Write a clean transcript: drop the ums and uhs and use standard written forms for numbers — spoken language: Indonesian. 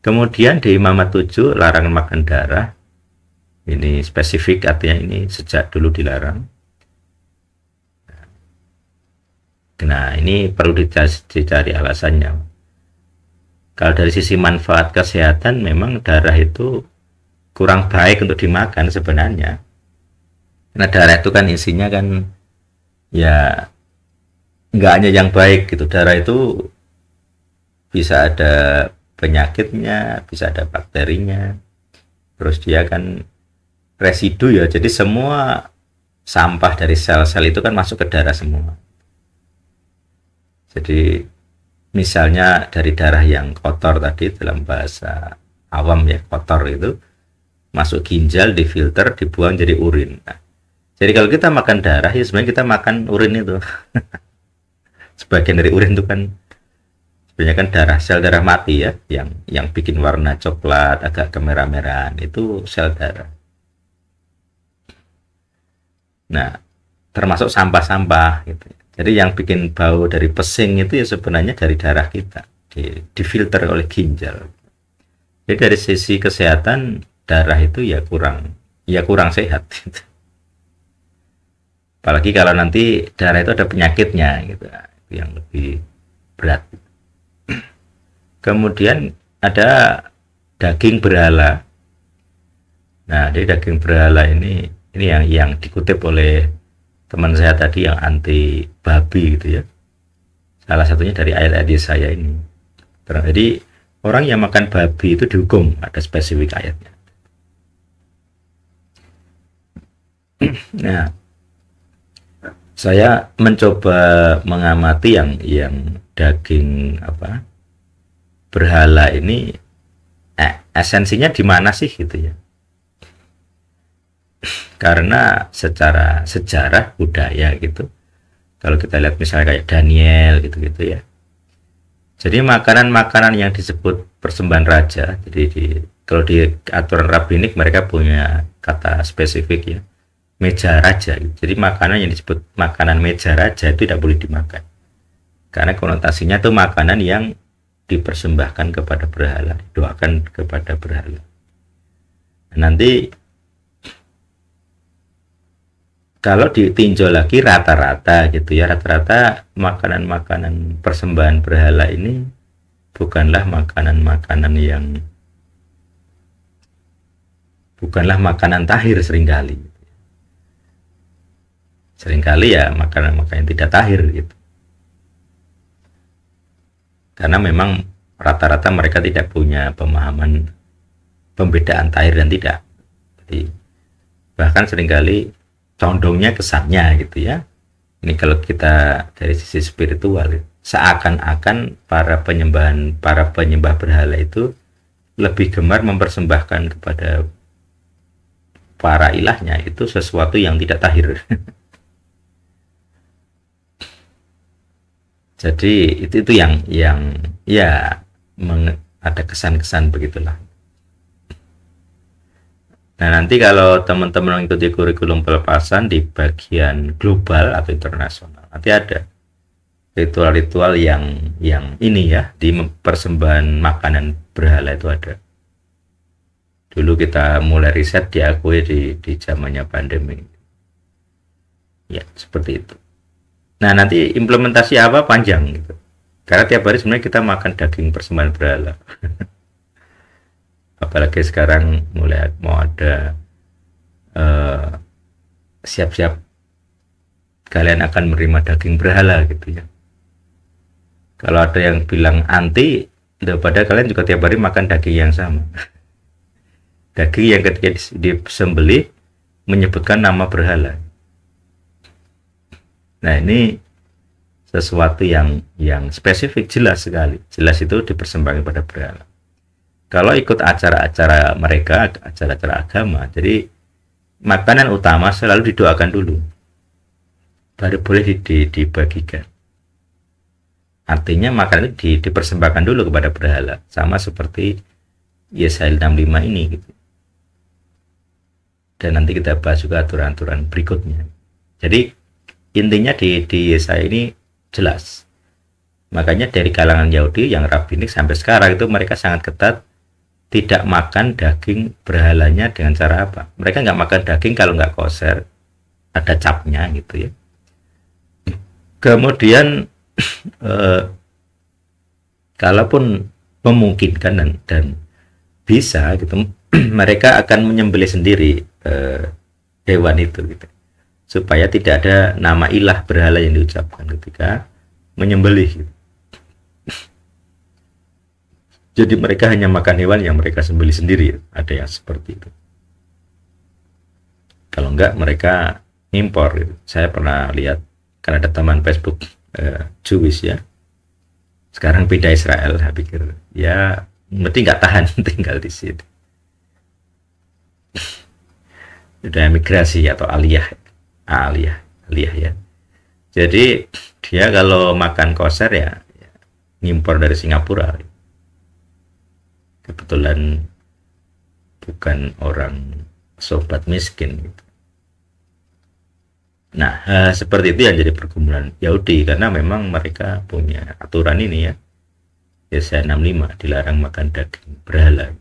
Kemudian di Imamat 7 larangan makan darah. Ini spesifik, artinya ini sejak dulu dilarang. Nah, ini perlu dicari alasannya. Kalau dari sisi manfaat kesehatan, memang darah itu kurang baik untuk dimakan sebenarnya. Karena darah itu kan isinya kan ya nggak hanya yang baik gitu. Darah itu bisa ada penyakitnya, bisa ada bakterinya. Terus dia kan residu ya. Jadi semua sampah dari sel-sel itu kan masuk ke darah semua. Jadi misalnya dari darah yang kotor tadi, dalam bahasa awam ya, kotor itu masuk ginjal, difilter, dibuang jadi urin. Nah, jadi kalau kita makan darah ya sebenarnya kita makan urin itu. Sebagian dari urin itu kan sebenarnya kan darah, sel darah mati ya, yang bikin warna coklat agak kemerah-merahan itu sel darah. Nah, termasuk sampah-sampah gitu. Jadi yang bikin bau dari pesing itu ya sebenarnya dari darah kita, difilter oleh ginjal. Jadi dari sisi kesehatan darah itu ya kurang sehat gitu. Apalagi kalau nanti darah itu ada penyakitnya gitu, itu yang lebih berat. Kemudian ada daging berhala. Nah, dari daging berhala ini yang dikutip oleh teman saya tadi yang anti babi gitu ya. Salah satunya dari ayat-ayat Yesaya ini. Jadi orang yang makan babi itu dihukum, ada spesifik ayatnya. Nah, saya mencoba mengamati yang daging berhala ini, esensinya di mana sih gitu ya. Karena secara sejarah budaya gitu, kalau kita lihat misalnya kayak Daniel gitu-gitu ya, jadi makanan-makanan yang disebut persembahan raja, jadi kalau di aturan rabbinik mereka punya kata spesifik ya, meja raja gitu. Jadi makanan yang disebut makanan meja raja itu tidak boleh dimakan, karena konotasinya itu makanan yang dipersembahkan kepada berhala, didoakan kepada berhala. Nanti kalau ditinjau lagi rata-rata gitu ya, rata-rata makanan-makanan persembahan berhala ini bukanlah makanan-makanan tahir seringkali ya makanan-makanan yang tidak tahir gitu, karena memang rata-rata mereka tidak punya pemahaman pembedaan tahir dan tidak. Jadi bahkan seringkali condongnya kesannya gitu ya, ini kalau kita dari sisi spiritual, seakan-akan para penyembah berhala itu lebih gemar mempersembahkan kepada para ilahnya itu sesuatu yang tidak tahir. Jadi itu yang ya ada kesan-kesan begitulah. Nah, nanti kalau teman-teman mengikuti kurikulum pelepasan di bagian global atau internasional, nanti ada ritual-ritual yang ini ya, di persembahan makanan berhala itu ada. Dulu kita mulai riset, diakui di zamannya pandemi. Ya, seperti itu. Nah, nanti implementasi apa panjang gitu. Karena tiap hari sebenarnya kita makan daging persembahan berhala. Apalagi sekarang mulai mau ada siap-siap kalian akan menerima daging berhala gitu ya. Kalau ada yang bilang anti, daripada kalian juga tiap hari makan daging yang sama. Daging yang ketika disembelih menyebutkan nama berhala. Nah, ini sesuatu yang spesifik, jelas sekali. Jelas itu dipersembahkan pada berhala. Kalau ikut acara-acara mereka, acara-acara agama, jadi makanan utama selalu didoakan dulu, baru boleh dibagikan. Artinya makanan itu dipersembahkan dulu kepada berhala, sama seperti Yesaya 65 ini gitu. Dan nanti kita bahas juga aturan-aturan berikutnya. Jadi intinya di Yesaya ini jelas. Makanya dari kalangan Yahudi yang rabbinik sampai sekarang itu mereka sangat ketat tidak makan daging berhalanya dengan cara apa? Mereka nggak makan daging kalau nggak koser, ada capnya gitu ya. Kemudian kalaupun memungkinkan dan bisa gitu, mereka akan menyembelih sendiri hewan itu gitu, supaya tidak ada nama ilah berhala yang diucapkan ketika menyembelih gitu. Jadi mereka hanya makan hewan yang mereka sembelih sendiri, ada yang seperti itu. Kalau enggak mereka impor gitu. Saya pernah lihat, karena ada teman Facebook Jewish ya, sekarang pindah Israel, saya pikir ya berarti nggak tahan tinggal di sini, udah migrasi atau aliyah ya. Jadi dia kalau makan koser ya ngimpor dari Singapura. Kebetulan bukan orang sobat miskin gitu. Nah, seperti itu yang jadi pergumulan Yahudi, karena memang mereka punya aturan ini ya. Yesaya 65 dilarang makan daging berhala.